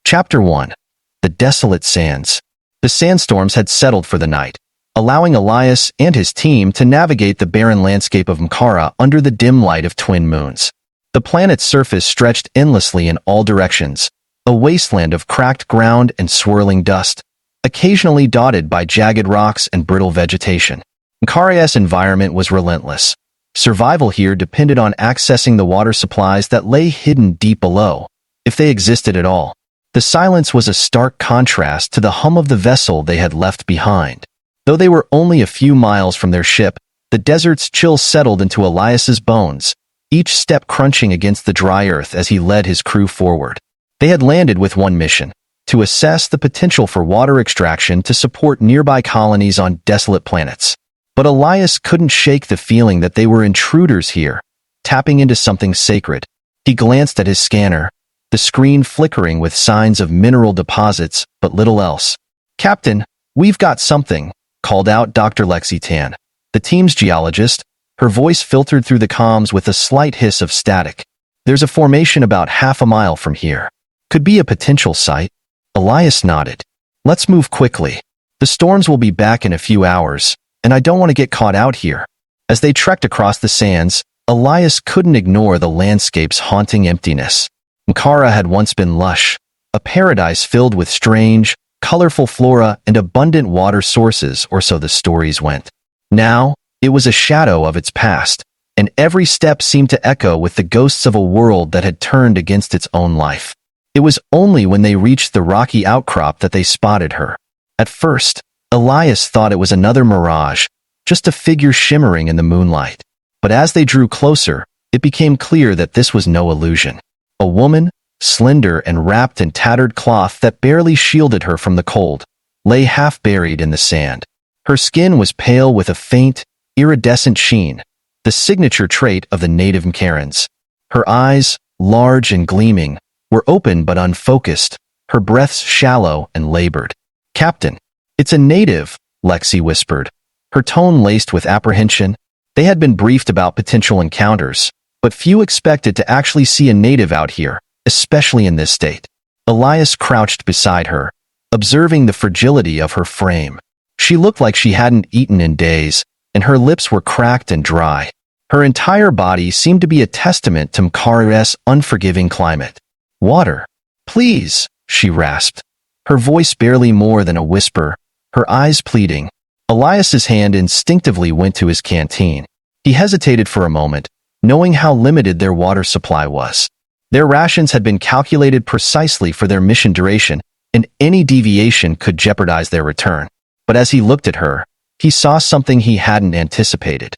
Chapter 1. The Desolate Sands. The sandstorms had settled for the night, allowing Elias and his team to navigate the barren landscape of Mkara under the dim light of twin moons. The planet's surface stretched endlessly in all directions, a wasteland of cracked ground and swirling dust, occasionally dotted by jagged rocks and brittle vegetation. Mkara's environment was relentless. Survival here depended on accessing the water supplies that lay hidden deep below, if they existed at all. The silence was a stark contrast to the hum of the vessel they had left behind. Though they were only a few miles from their ship, the desert's chill settled into Elias's bones, each step crunching against the dry earth as he led his crew forward. They had landed with one mission: to assess the potential for water extraction to support nearby colonies on desolate planets. But Elias couldn't shake the feeling that they were intruders here, tapping into something sacred. He glanced at his scanner, the screen flickering with signs of mineral deposits, but little else. "Captain, we've got something," called out Dr. Lexi Tan, the team's geologist. Her voice filtered through the comms with a slight hiss of static. "There's a formation about half a mile from here. Could be a potential site." Elias nodded. "Let's move quickly. The storms will be back in a few hours, and I don't want to get caught out here." As they trekked across the sands, Elias couldn't ignore the landscape's haunting emptiness. Mkara had once been lush, a paradise filled with strange, colorful flora and abundant water sources, or so the stories went. Now, it was a shadow of its past, and every step seemed to echo with the ghosts of a world that had turned against its own life. It was only when they reached the rocky outcrop that they spotted her. At first, Elias thought it was another mirage, just a figure shimmering in the moonlight. But as they drew closer, it became clear that this was no illusion. A woman, slender and wrapped in tattered cloth that barely shielded her from the cold, lay half buried in the sand. Her skin was pale with a faint, iridescent sheen, the signature trait of the native Mkarans. Her eyes, large and gleaming, were open but unfocused, her breaths shallow and labored. "Captain, it's a native," Lexi whispered, her tone laced with apprehension. They had been briefed about potential encounters, but few expected to actually see a native out here, especially in this state. Elias crouched beside her, observing the fragility of her frame. She looked like she hadn't eaten in days, and her lips were cracked and dry. Her entire body seemed to be a testament to Mkara's unforgiving climate. "Water, please," she rasped, her voice barely more than a whisper, her eyes pleading. Elias's hand instinctively went to his canteen. He hesitated for a moment, knowing how limited their water supply was. Their rations had been calculated precisely for their mission duration, and any deviation could jeopardize their return. But as he looked at her, he saw something he hadn't anticipated.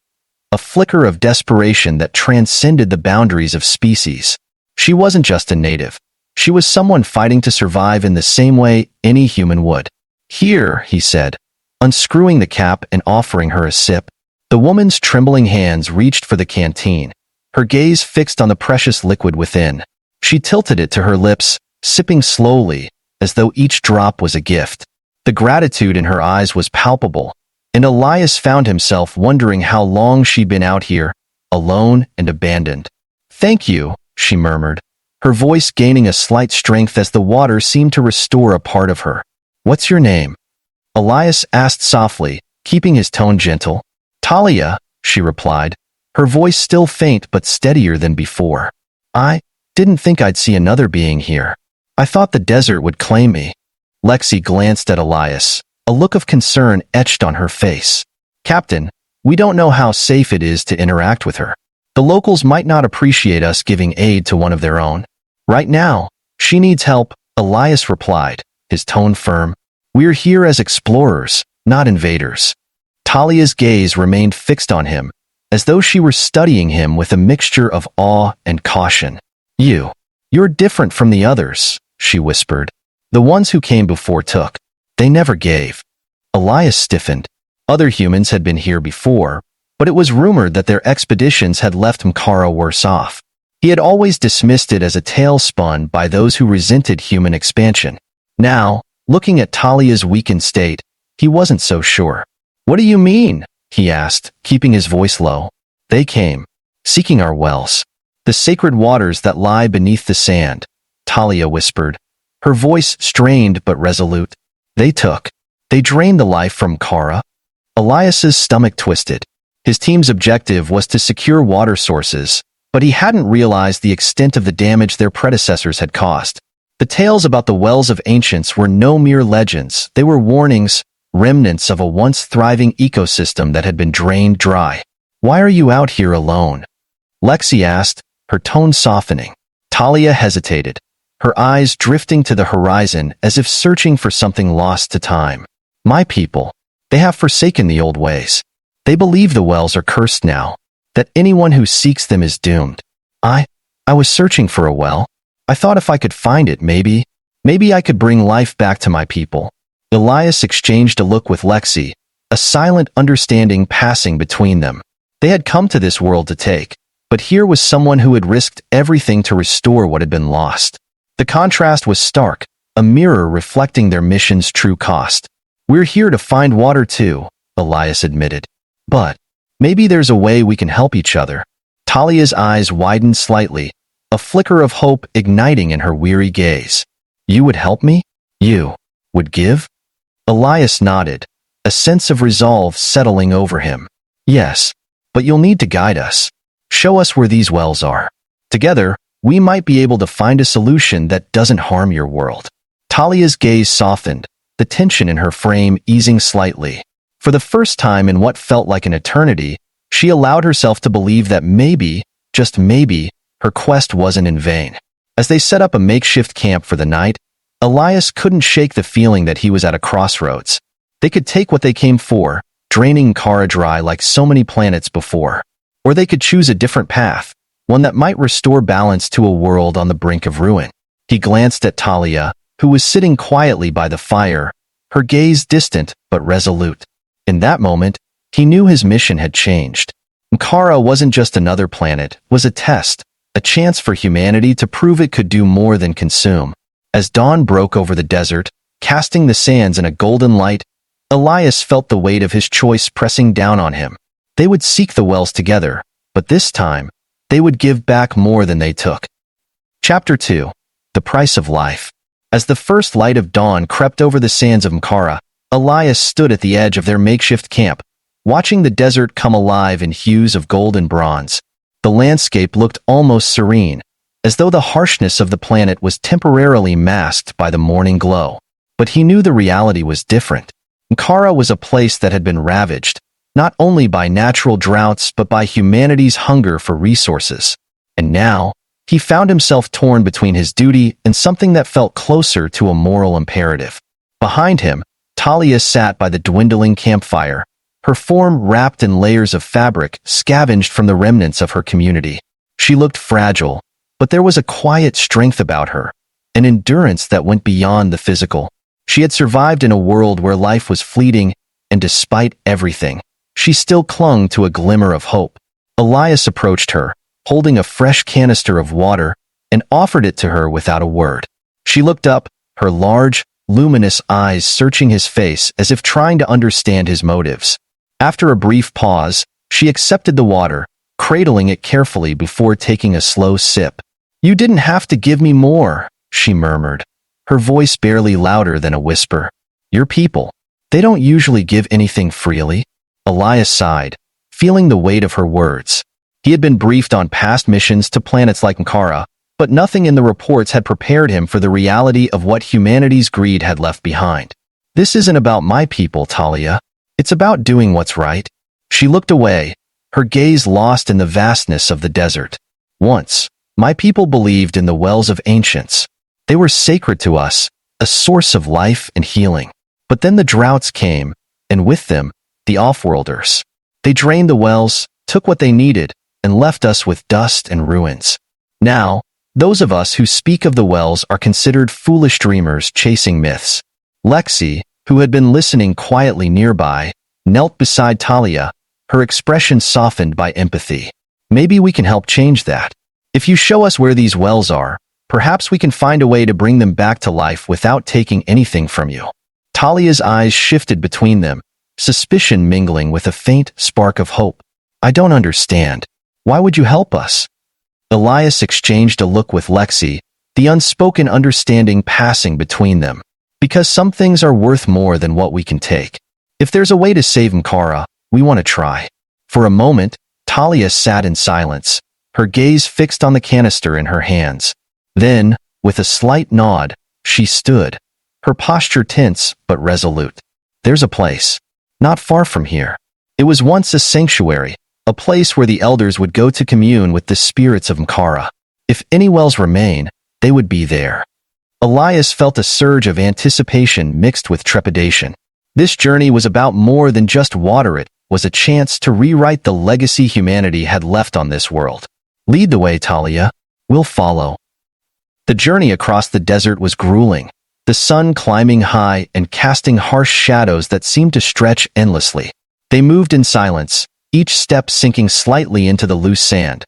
A flicker of desperation that transcended the boundaries of species. She wasn't just a native. She was someone fighting to survive in the same way any human would. "Here," he said, unscrewing the cap and offering her a sip. The woman's trembling hands reached for the canteen, her gaze fixed on the precious liquid within. She tilted it to her lips, sipping slowly, as though each drop was a gift. The gratitude in her eyes was palpable, and Elias found himself wondering how long she'd been out here, alone and abandoned. "Thank you," she murmured, her voice gaining a slight strength as the water seemed to restore a part of her. "What's your name?" Elias asked softly, keeping his tone gentle. "Talia," she replied, her voice still faint but steadier than before. "I didn't think I'd see another being here. I thought the desert would claim me." Lexi glanced at Elias, a look of concern etched on her face. "Captain, we don't know how safe it is to interact with her. The locals might not appreciate us giving aid to one of their own. Right now, she needs help," Elias replied, his tone firm. "We're here as explorers, not invaders." Talia's gaze remained fixed on him, as though she were studying him with a mixture of awe and caution. You're different from the others," she whispered. "The ones who came before took. They never gave." Elias stiffened. Other humans had been here before, but it was rumored that their expeditions had left Mkara worse off. He had always dismissed it as a tale spun by those who resented human expansion. Now, looking at Talia's weakened state, he wasn't so sure. "What do you mean?" he asked, keeping his voice low. "They came, seeking our wells. The sacred waters that lie beneath the sand," Talia whispered, her voice strained but resolute. They drained the life from Kara. Elias's stomach twisted. His team's objective was to secure water sources, but he hadn't realized the extent of the damage their predecessors had caused. The tales about the wells of ancients were no mere legends. They were warnings, remnants of a once thriving ecosystem that had been drained dry. "Why are you out here alone?" Lexi asked, her tone softening. Talia hesitated, her eyes drifting to the horizon as if searching for something lost to time. "My people, they have forsaken the old ways. They believe the wells are cursed now, that anyone who seeks them is doomed. I was searching for a well. I thought if I could find it, maybe I could bring life back to my people." Elias exchanged a look with Lexi, a silent understanding passing between them. They had come to this world to take, but here was someone who had risked everything to restore what had been lost. The contrast was stark, a mirror reflecting their mission's true cost. "We're here to find water too," Elias admitted. "But maybe there's a way we can help each other." Talia's eyes widened slightly, a flicker of hope igniting in her weary gaze. "You would help me? You would give?" Elias nodded, a sense of resolve settling over him. "Yes, but you'll need to guide us. Show us where these wells are. Together, we might be able to find a solution that doesn't harm your world." Talia's gaze softened, the tension in her frame easing slightly. For the first time in what felt like an eternity, she allowed herself to believe that maybe, just maybe, her quest wasn't in vain. As they set up a makeshift camp for the night, Elias couldn't shake the feeling that he was at a crossroads. They could take what they came for, draining Kara dry like so many planets before. Or they could choose a different path, one that might restore balance to a world on the brink of ruin. He glanced at Talia, who was sitting quietly by the fire, her gaze distant but resolute. In that moment, he knew his mission had changed. Kara wasn't just another planet, was a test, a chance for humanity to prove it could do more than consume. As dawn broke over the desert, casting the sands in a golden light, Elias felt the weight of his choice pressing down on him. They would seek the wells together, but this time, they would give back more than they took. Chapter 2. The Price of Life. As the first light of dawn crept over the sands of Mkara, Elias stood at the edge of their makeshift camp, watching the desert come alive in hues of gold and bronze. The landscape looked almost serene, as though the harshness of the planet was temporarily masked by the morning glow. But he knew the reality was different. Mkara was a place that had been ravaged, not only by natural droughts but by humanity's hunger for resources. And now, he found himself torn between his duty and something that felt closer to a moral imperative. Behind him, Talia sat by the dwindling campfire, her form wrapped in layers of fabric scavenged from the remnants of her community. She looked fragile, but there was a quiet strength about her, an endurance that went beyond the physical. She had survived in a world where life was fleeting, and despite everything, she still clung to a glimmer of hope. Elias approached her, holding a fresh canister of water, and offered it to her without a word. She looked up, her large, luminous eyes searching his face as if trying to understand his motives. After a brief pause, she accepted the water, cradling it carefully before taking a slow sip. "You didn't have to give me more," she murmured, her voice barely louder than a whisper. "Your people, they don't usually give anything freely." Elias sighed, feeling the weight of her words. He had been briefed on past missions to planets like Mkara, but nothing in the reports had prepared him for the reality of what humanity's greed had left behind. "This isn't about my people, Talia. It's about doing what's right." She looked away, her gaze lost in the vastness of the desert. "Once, my people believed in the wells of ancients. They were sacred to us, a source of life and healing. But then the droughts came, and with them, the offworlders. They drained the wells, took what they needed, and left us with dust and ruins. Now, those of us who speak of the wells are considered foolish dreamers chasing myths." Lexi, who had been listening quietly nearby, knelt beside Talia, her expression softened by empathy. "Maybe we can help change that. If you show us where these wells are, perhaps we can find a way to bring them back to life without taking anything from you." Talia's eyes shifted between them, suspicion mingling with a faint spark of hope. "I don't understand. Why would you help us?" Elias exchanged a look with Lexi, the unspoken understanding passing between them. Because some things are worth more than what we can take. If there's a way to save Mkara, we want to try. For a moment, Talia sat in silence, her gaze fixed on the canister in her hands. Then, with a slight nod, she stood, her posture tense but resolute. There's a place. Not far from here. It was once a sanctuary, a place where the elders would go to commune with the spirits of Mkara. If any wells remain, they would be there. Elias felt a surge of anticipation mixed with trepidation. This journey was about more than just water. It was a chance to rewrite the legacy humanity had left on this world. Lead the way, Talia. We'll follow. The journey across the desert was grueling, the sun climbing high and casting harsh shadows that seemed to stretch endlessly. They moved in silence, each step sinking slightly into the loose sand.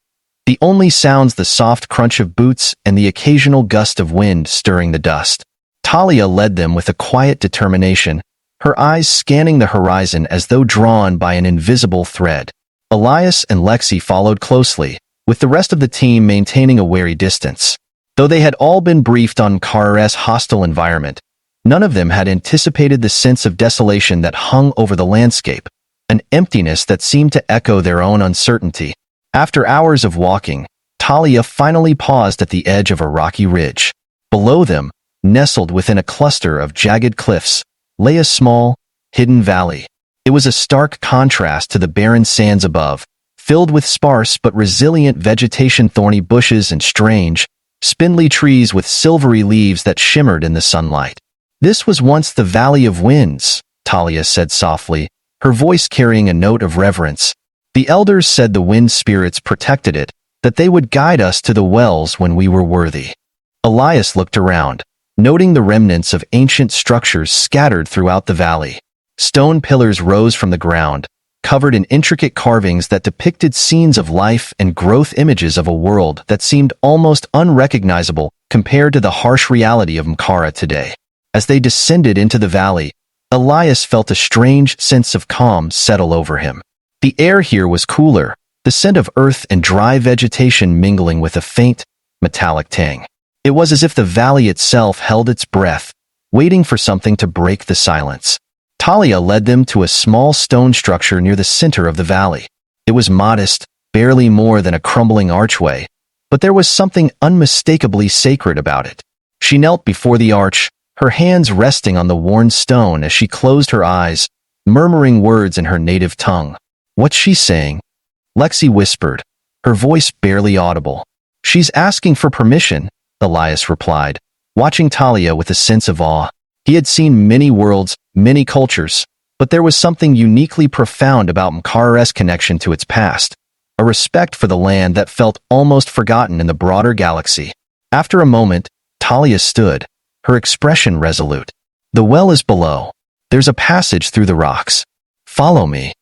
The only sounds the soft crunch of boots and the occasional gust of wind stirring the dust. Talia led them with a quiet determination, her eyes scanning the horizon as though drawn by an invisible thread. Elias and Lexi followed closely, with the rest of the team maintaining a wary distance. Though they had all been briefed on Mkara's hostile environment, none of them had anticipated the sense of desolation that hung over the landscape, an emptiness that seemed to echo their own uncertainty. After hours of walking, Talia finally paused at the edge of a rocky ridge. Below them, nestled within a cluster of jagged cliffs, lay a small, hidden valley. It was a stark contrast to the barren sands above, filled with sparse but resilient vegetation, thorny bushes and strange, spindly trees with silvery leaves that shimmered in the sunlight. This was once the Valley of Winds, Talia said softly, her voice carrying a note of reverence. The elders said the wind spirits protected it, that they would guide us to the wells when we were worthy. Elias looked around, noting the remnants of ancient structures scattered throughout the valley. Stone pillars rose from the ground, covered in intricate carvings that depicted scenes of life and growth, images of a world that seemed almost unrecognizable compared to the harsh reality of Mkara today. As they descended into the valley, Elias felt a strange sense of calm settle over him. The air here was cooler, the scent of earth and dry vegetation mingling with a faint, metallic tang. It was as if the valley itself held its breath, waiting for something to break the silence. Talia led them to a small stone structure near the center of the valley. It was modest, barely more than a crumbling archway, but there was something unmistakably sacred about it. She knelt before the arch, her hands resting on the worn stone as she closed her eyes, murmuring words in her native tongue. "What's she saying?" Lexi whispered, her voice barely audible. "She's asking for permission," Elias replied, watching Talia with a sense of awe. He had seen many worlds, many cultures, but there was something uniquely profound about Mkara's connection to its past, a respect for the land that felt almost forgotten in the broader galaxy. After a moment, Talia stood, her expression resolute. "The well is below. There's a passage through the rocks. Follow me."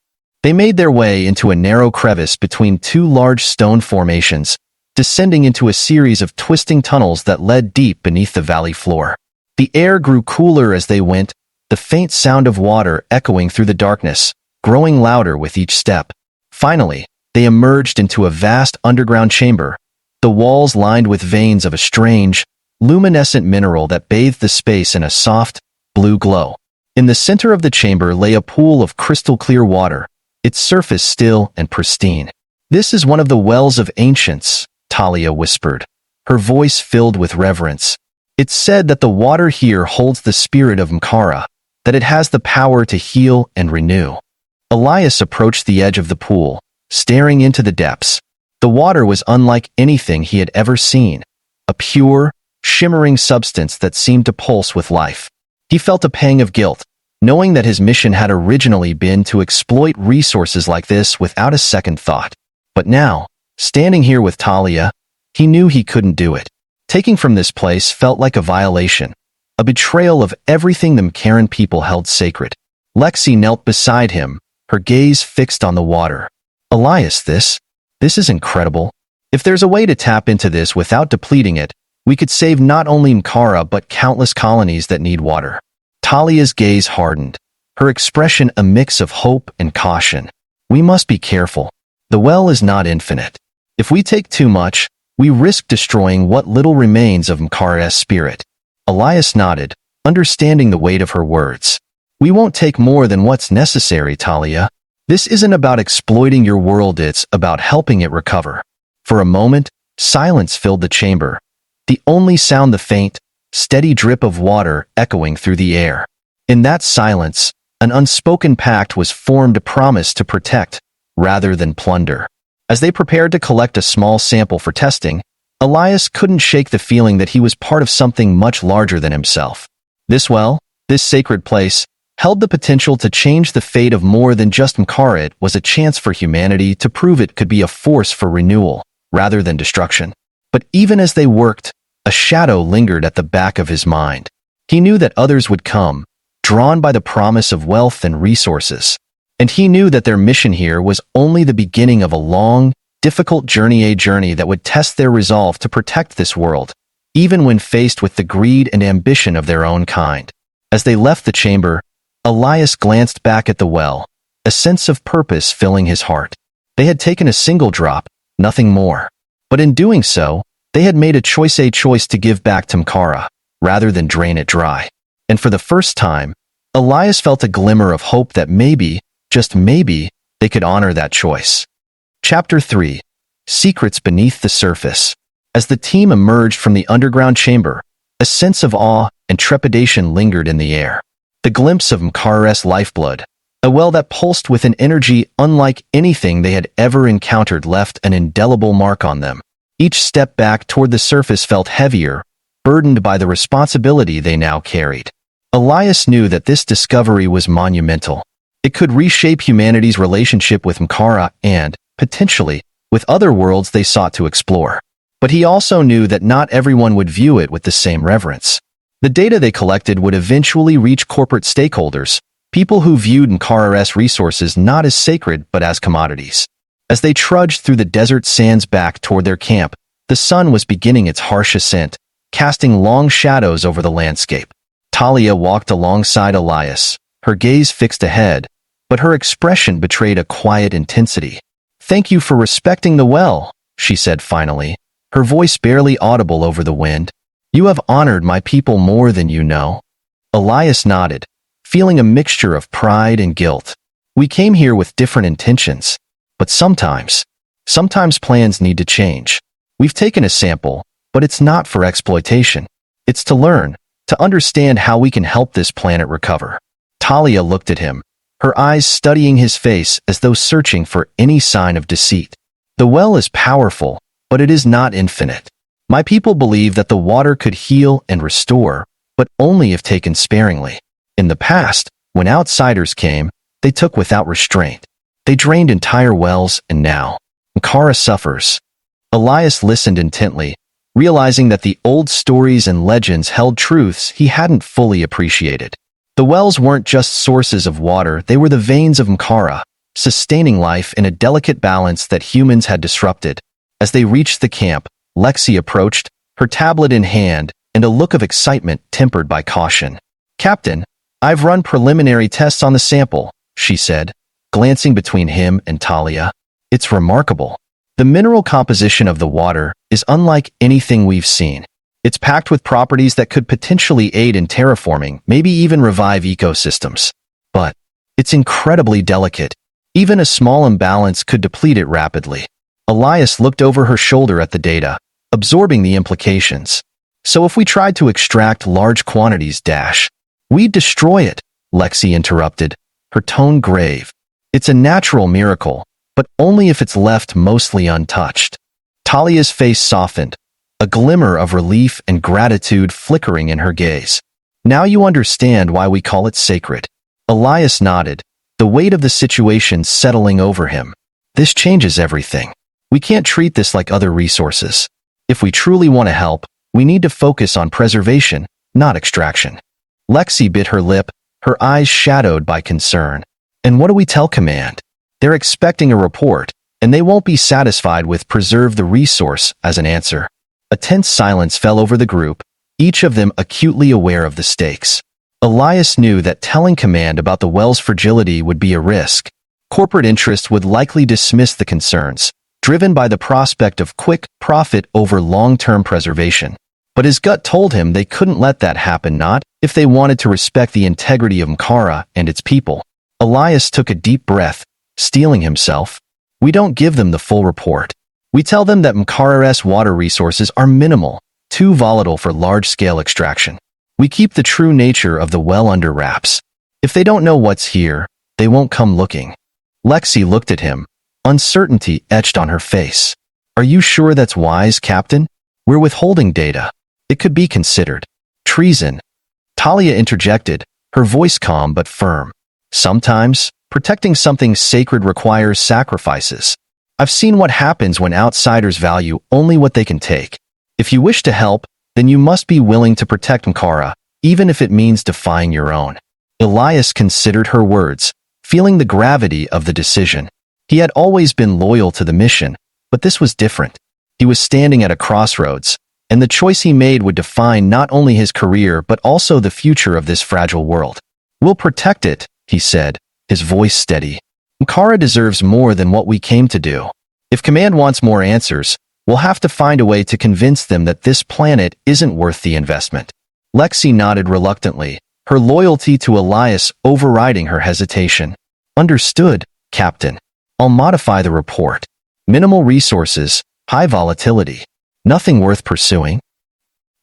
They made their way into a narrow crevice between two large stone formations, descending into a series of twisting tunnels that led deep beneath the valley floor. The air grew cooler as they went, the faint sound of water echoing through the darkness, growing louder with each step. Finally, they emerged into a vast underground chamber, the walls lined with veins of a strange, luminescent mineral that bathed the space in a soft, blue glow. In the center of the chamber lay a pool of crystal-clear water, its surface still and pristine. "This is one of the wells of ancients," Talia whispered, her voice filled with reverence. "It's said that the water here holds the spirit of Mkara, that it has the power to heal and renew." Elias approached the edge of the pool, staring into the depths. The water was unlike anything he had ever seen, a pure, shimmering substance that seemed to pulse with life. He felt a pang of guilt, knowing that his mission had originally been to exploit resources like this without a second thought. But now, standing here with Talia, he knew he couldn't do it. Taking from this place felt like a violation, a betrayal of everything the Mkaran people held sacred. Lexi knelt beside him, her gaze fixed on the water. "Elias, this is incredible. If there's a way to tap into this without depleting it, we could save not only Mkara but countless colonies that need water." Talia's gaze hardened, her expression a mix of hope and caution. "We must be careful. The well is not infinite. If we take too much, We risk destroying what little remains of Mkara's spirit. Elias nodded, understanding the weight of her words. We won't take more than what's necessary, Talia. This isn't about exploiting your world, it's about helping it recover. For a moment, silence filled the chamber. The only sound the faint, steady drip of water echoing through the air. In that silence, an unspoken pact was formed, a promise to protect, rather than plunder. As they prepared to collect a small sample for testing, Elias couldn't shake the feeling that he was part of something much larger than himself. This well, this sacred place, held the potential to change the fate of more than just Mkara. It was a chance for humanity to prove it could be a force for renewal, rather than destruction. But even as they worked, a shadow lingered at the back of his mind. He knew that others would come, drawn by the promise of wealth and resources. And he knew that their mission here was only the beginning of a long, difficult journey, a journey that would test their resolve to protect this world, even when faced with the greed and ambition of their own kind. As they left the chamber, Elias glanced back at the well, a sense of purpose filling his heart. They had taken a single drop, nothing more. But in doing so, they had made a choice to give back to Mkara, rather than drain it dry. And for the first time, Elias felt a glimmer of hope that maybe, just maybe, they could honor that choice. Chapter 3. Secrets Beneath the Surface. As the team emerged from the underground chamber, a sense of awe and trepidation lingered in the air. The glimpse of Mkara's lifeblood, a well that pulsed with an energy unlike anything they had ever encountered, left an indelible mark on them. Each step back toward the surface felt heavier, burdened by the responsibility they now carried. Elias knew that this discovery was monumental. It could reshape humanity's relationship with Mkara and, potentially, with other worlds they sought to explore. But he also knew that not everyone would view it with the same reverence. The data they collected would eventually reach corporate stakeholders, people who viewed Mkara's resources not as sacred but as commodities. As they trudged through the desert sands back toward their camp, the sun was beginning its harsh ascent, casting long shadows over the landscape. Talia walked alongside Elias, her gaze fixed ahead, but her expression betrayed a quiet intensity. "Thank you for respecting the well," she said finally, her voice barely audible over the wind. "You have honored my people more than you know." Elias nodded, feeling a mixture of pride and guilt. "We came here with different intentions, but sometimes plans need to change. We've taken a sample, but it's not for exploitation. It's to learn, to understand how we can help this planet recover." Talia looked at him, her eyes studying his face as though searching for any sign of deceit. "The well is powerful, but it is not infinite. My people believe that the water could heal and restore, but only if taken sparingly. In the past, when outsiders came, they took without restraint. They drained entire wells, and now, Mkara suffers." Elias listened intently, realizing that the old stories and legends held truths he hadn't fully appreciated. The wells weren't just sources of water, they were the veins of Mkara, sustaining life in a delicate balance that humans had disrupted. As they reached the camp, Lexi approached, her tablet in hand, and a look of excitement tempered by caution. "Captain, I've run preliminary tests on the sample," she said, glancing between him and Talia. "It's remarkable. The mineral composition of the water is unlike anything we've seen. It's packed with properties that could potentially aid in terraforming, maybe even revive ecosystems. But it's incredibly delicate. Even a small imbalance could deplete it rapidly." Elias looked over her shoulder at the data, absorbing the implications. "So if we tried to extract large quantities, we'd destroy it," Lexi interrupted, her tone grave. "It's a natural miracle, but only if it's left mostly untouched." Talia's face softened, a glimmer of relief and gratitude flickering in her gaze. "Now you understand why we call it sacred." Elias nodded, the weight of the situation settling over him. "This changes everything. We can't treat this like other resources. If we truly want to help, we need to focus on preservation, not extraction." Lexi bit her lip, her eyes shadowed by concern. "And what do we tell command? They're expecting a report, and they won't be satisfied with preserve the resource as an answer." A tense silence fell over the group, each of them acutely aware of the stakes. Elias knew that telling command about the well's fragility would be a risk. Corporate interests would likely dismiss the concerns, driven by the prospect of quick profit over long-term preservation. But his gut told him they couldn't let that happen, not if they wanted to respect the integrity of Mkara and its people. Elias took a deep breath, steeling himself. We don't give them the full report. We tell them that Mkara's water resources are minimal, too volatile for large-scale extraction. We keep the true nature of the well under wraps. If they don't know what's here, they won't come looking. Lexi looked at him, uncertainty etched on her face. Are you sure that's wise, Captain? We're withholding data. It could be considered treason. Talia interjected, her voice calm but firm. Sometimes, protecting something sacred requires sacrifices. I've seen what happens when outsiders value only what they can take. If you wish to help, then you must be willing to protect Mkara, even if it means defying your own. Elias considered her words, feeling the gravity of the decision. He had always been loyal to the mission, but this was different. He was standing at a crossroads, and the choice he made would define not only his career but also the future of this fragile world. We'll protect it, he said, his voice steady. Mkara deserves more than what we came to do. If Command wants more answers, we'll have to find a way to convince them that this planet isn't worth the investment. Lexi nodded reluctantly, her loyalty to Elias overriding her hesitation. Understood, Captain. I'll modify the report. Minimal resources, high volatility. Nothing worth pursuing.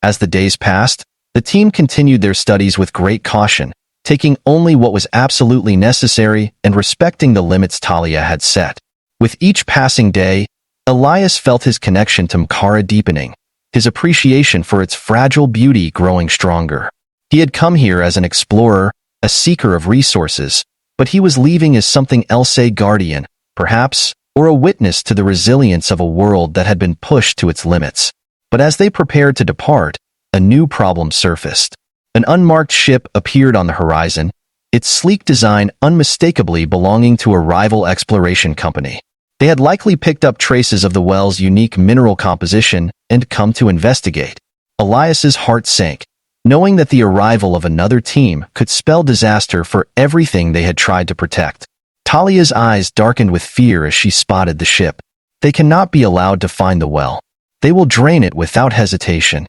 As the days passed, the team continued their studies with great caution, taking only what was absolutely necessary and respecting the limits Talia had set. With each passing day, Elias felt his connection to Mkara deepening, his appreciation for its fragile beauty growing stronger. He had come here as an explorer, a seeker of resources, but he was leaving as something else, a guardian, perhaps, or a witness to the resilience of a world that had been pushed to its limits. But as they prepared to depart, a new problem surfaced. An unmarked ship appeared on the horizon, its sleek design unmistakably belonging to a rival exploration company. They had likely picked up traces of the well's unique mineral composition and come to investigate. Elias's heart sank, knowing that the arrival of another team could spell disaster for everything they had tried to protect. Talia's eyes darkened with fear as she spotted the ship. They cannot be allowed to find the well. They will drain it without hesitation.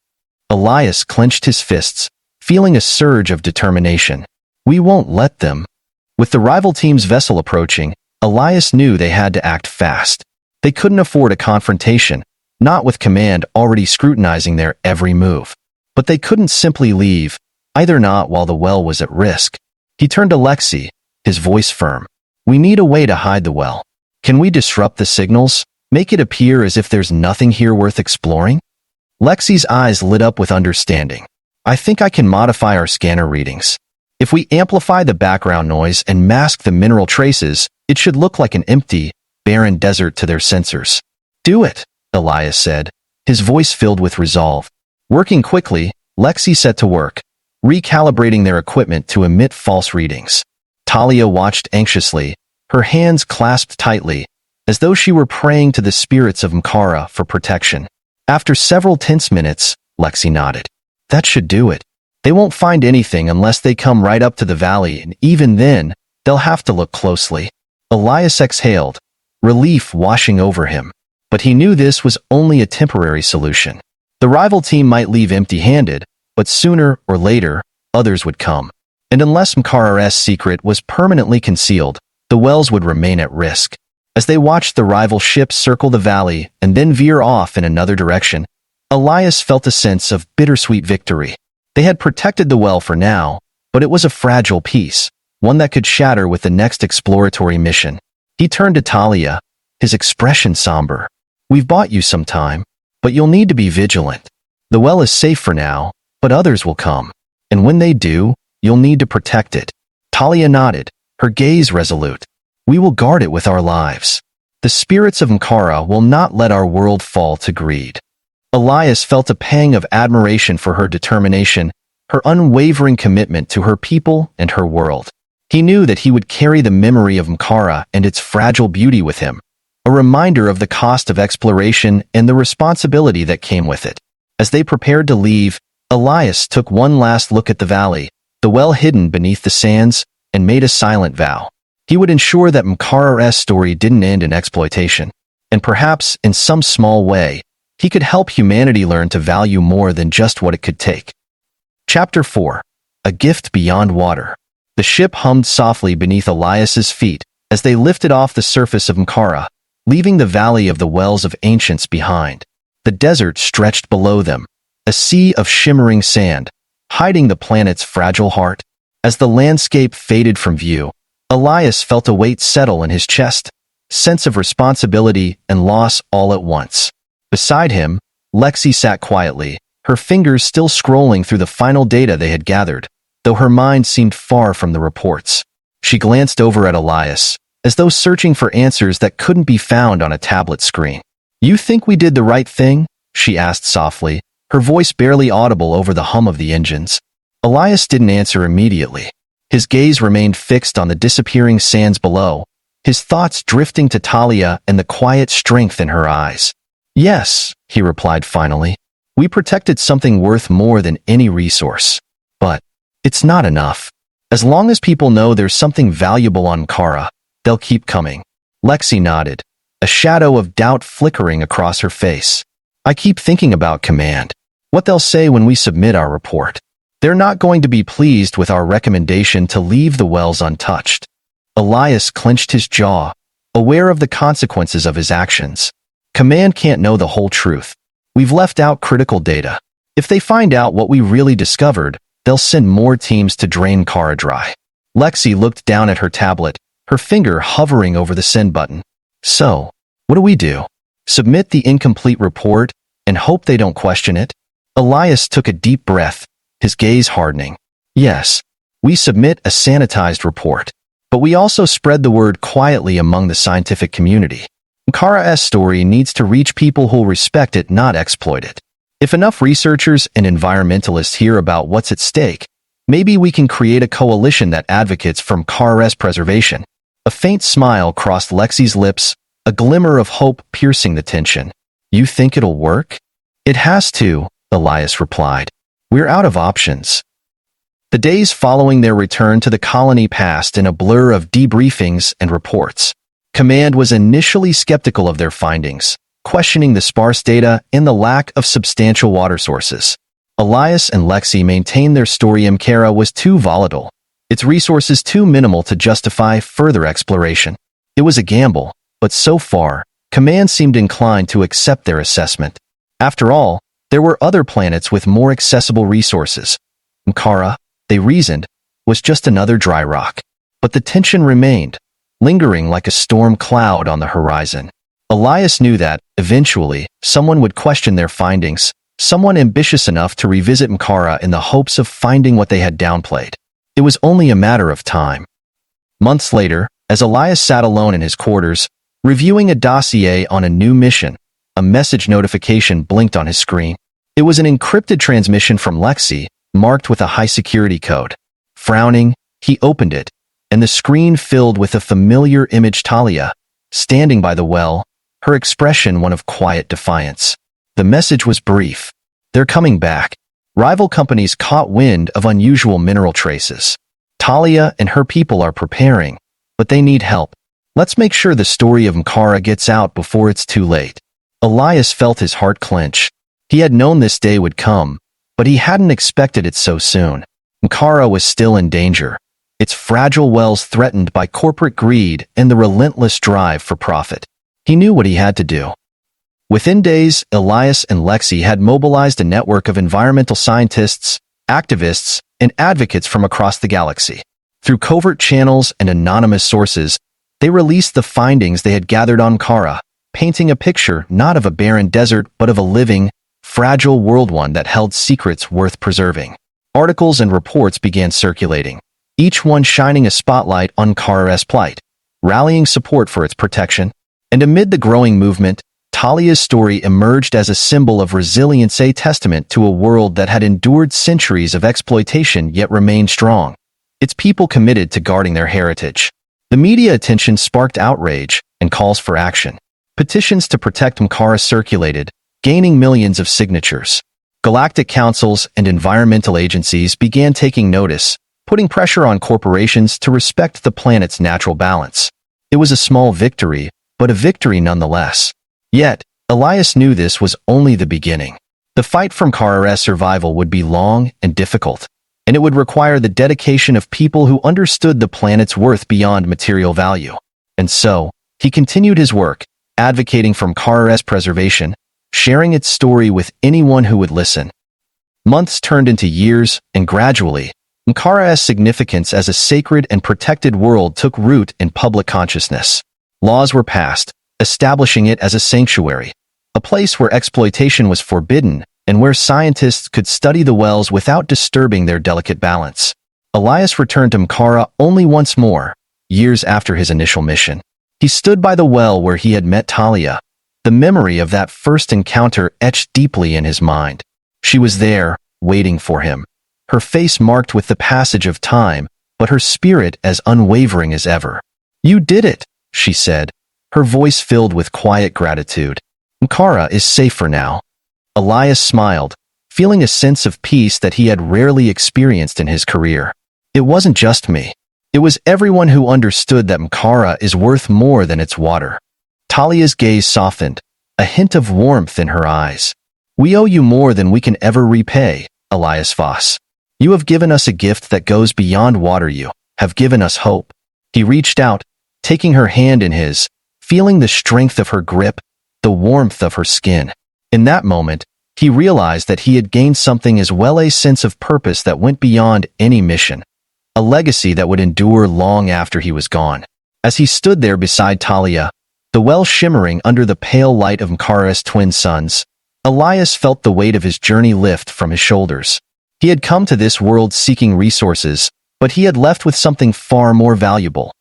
Elias clenched his fists, feeling a surge of determination. We won't let them. With the rival team's vessel approaching, Elias knew they had to act fast. They couldn't afford a confrontation, not with Command already scrutinizing their every move. But they couldn't simply leave, either not while the well was at risk. He turned to Lexi, his voice firm. We need a way to hide the well. Can we disrupt the signals, make it appear as if there's nothing here worth exploring? Lexi's eyes lit up with understanding. I think I can modify our scanner readings. If we amplify the background noise and mask the mineral traces, it should look like an empty, barren desert to their sensors. Do it, Elias said, his voice filled with resolve. Working quickly, Lexi set to work, recalibrating their equipment to emit false readings. Talia watched anxiously, her hands clasped tightly, as though she were praying to the spirits of Mkara for protection. After several tense minutes, Lexi nodded. That should do it. They won't find anything unless they come right up to the valley, and even then, they'll have to look closely. Elias exhaled, relief washing over him. But he knew this was only a temporary solution. The rival team might leave empty-handed, but sooner or later, others would come. And unless Mkara's secret was permanently concealed, the wells would remain at risk. As they watched the rival ships circle the valley and then veer off in another direction, Elias felt a sense of bittersweet victory. They had protected the well for now, but it was a fragile piece, one that could shatter with the next exploratory mission. He turned to Talia, his expression somber. We've bought you some time, but you'll need to be vigilant. The well is safe for now, but others will come. And when they do, you'll need to protect it. Talia nodded, her gaze resolute. We will guard it with our lives. The spirits of Mkara will not let our world fall to greed. Elias felt a pang of admiration for her determination, her unwavering commitment to her people and her world. He knew that he would carry the memory of Mkara and its fragile beauty with him, a reminder of the cost of exploration and the responsibility that came with it. As they prepared to leave, Elias took one last look at the valley, the well hidden beneath the sands, and made a silent vow. He would ensure that Mkara's story didn't end in exploitation. and perhaps, in some small way, he could help humanity learn to value more than just what it could take. Chapter 4. A Gift Beyond Water. The ship hummed softly beneath Elias's feet as they lifted off the surface of Mkara, leaving the valley of the wells of ancients behind. The desert stretched below them, a sea of shimmering sand, hiding the planet's fragile heart. As the landscape faded from view, Elias felt a weight settle in his chest, sense of responsibility and loss all at once. Beside him, Lexi sat quietly, her fingers still scrolling through the final data they had gathered, though her mind seemed far from the reports. She glanced over at Elias, as though searching for answers that couldn't be found on a tablet screen. "You think we did the right thing?" she asked softly, her voice barely audible over the hum of the engines. Elias didn't answer immediately. His gaze remained fixed on the disappearing sands below, his thoughts drifting to Talia and the quiet strength in her eyes. "Yes," he replied finally. "We protected something worth more than any resource. But it's not enough. As long as people know there's something valuable on Mkara, they'll keep coming." Lexi nodded, a shadow of doubt flickering across her face. "I keep thinking about Command. What they'll say when we submit our report. They're not going to be pleased with our recommendation to leave the wells untouched." Elias clenched his jaw, aware of the consequences of his actions. "Command can't know the whole truth. We've left out critical data. If they find out what we really discovered, they'll send more teams to drain Mkara dry." Lexi looked down at her tablet, her finger hovering over the send button. "So, what do we do? Submit the incomplete report and hope they don't question it?" Elias took a deep breath, his gaze hardening. "Yes, we submit a sanitized report, but we also spread the word quietly among the scientific community. Mkara's story needs to reach people who'll respect it, not exploit it. If enough researchers and environmentalists hear about what's at stake, maybe we can create a coalition that advocates for Mkara's preservation." A faint smile crossed Lexi's lips, a glimmer of hope piercing the tension. "You think it'll work?" "It has to," Elias replied. "We're out of options." The days following their return to the colony passed in a blur of debriefings and reports. Command was initially skeptical of their findings, questioning the sparse data and the lack of substantial water sources. Elias and Lexi maintained their story Mkara was too volatile, its resources too minimal to justify further exploration. It was a gamble, but so far, Command seemed inclined to accept their assessment. After all, there were other planets with more accessible resources. Mkara, they reasoned, was just another dry rock. But the tension remained, lingering like a storm cloud on the horizon. Elias knew that, eventually, someone would question their findings, someone ambitious enough to revisit Mkara in the hopes of finding what they had downplayed. It was only a matter of time. Months later, as Elias sat alone in his quarters, reviewing a dossier on a new mission, a message notification blinked on his screen. It was an encrypted transmission from Lexi, marked with a high-security code. Frowning, he opened it, and the screen filled with a familiar image: Talia, standing by the well, her expression one of quiet defiance. The message was brief. "They're coming back. Rival companies caught wind of unusual mineral traces. Talia and her people are preparing, but they need help. Let's make sure the story of Mkara gets out before it's too late." Elias felt his heart clench. He had known this day would come, but he hadn't expected it so soon. Mkara was still in danger, its fragile wells threatened by corporate greed and the relentless drive for profit. He knew what he had to do. Within days, Elias and Lexi had mobilized a network of environmental scientists, activists, and advocates from across the galaxy. Through covert channels and anonymous sources, they released the findings they had gathered on Mkara, painting a picture not of a barren desert but of a living, fragile world, one that held secrets worth preserving. Articles and reports began circulating, each one shining a spotlight on Mkara's plight, rallying support for its protection. And amid the growing movement, Talia's story emerged as a symbol of resilience, a testament to a world that had endured centuries of exploitation yet remained strong, its people committed to guarding their heritage. The media attention sparked outrage and calls for action. Petitions to protect Mkara circulated, gaining millions of signatures. Galactic councils and environmental agencies began taking notice, putting pressure on corporations to respect the planet's natural balance. It was a small victory, but a victory nonetheless. Yet, Elias knew this was only the beginning. The fight for Mkara's survival would be long and difficult, and it would require the dedication of people who understood the planet's worth beyond material value. And so, he continued his work, advocating for Mkara's preservation, sharing its story with anyone who would listen. Months turned into years, and gradually, Mkara's significance as a sacred and protected world took root in public consciousness. Laws were passed, establishing it as a sanctuary, a place where exploitation was forbidden and where scientists could study the wells without disturbing their delicate balance. Elias returned to Mkara only once more, years after his initial mission. He stood by the well where he had met Talia, the memory of that first encounter etched deeply in his mind. She was there, waiting for him, her face marked with the passage of time, but her spirit as unwavering as ever. "You did it," she said, her voice filled with quiet gratitude. "Mkara is safer now." Elias smiled, feeling a sense of peace that he had rarely experienced in his career. It wasn't just me. It was everyone who understood that Mkara is worth more than its water. Talia's gaze softened, a hint of warmth in her eyes. "We owe you more than we can ever repay, Elias Voss. You have given us a gift that goes beyond water. You have given us hope." He reached out, taking her hand in his, feeling the strength of her grip, the warmth of her skin. In that moment, he realized that he had gained something as well, a sense of purpose that went beyond any mission, a legacy that would endure long after he was gone. As he stood there beside Talia, the well shimmering under the pale light of Mkara's twin suns, Elias felt the weight of his journey lift from his shoulders. He had come to this world seeking resources, but he had left with something far more valuable.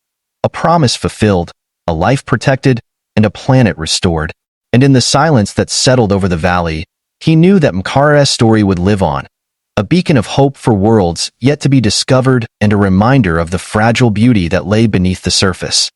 A promise fulfilled, a life protected, and a planet restored. And in the silence that settled over the valley, he knew that Mkara's story would live on, a beacon of hope for worlds yet to be discovered and a reminder of the fragile beauty that lay beneath the surface.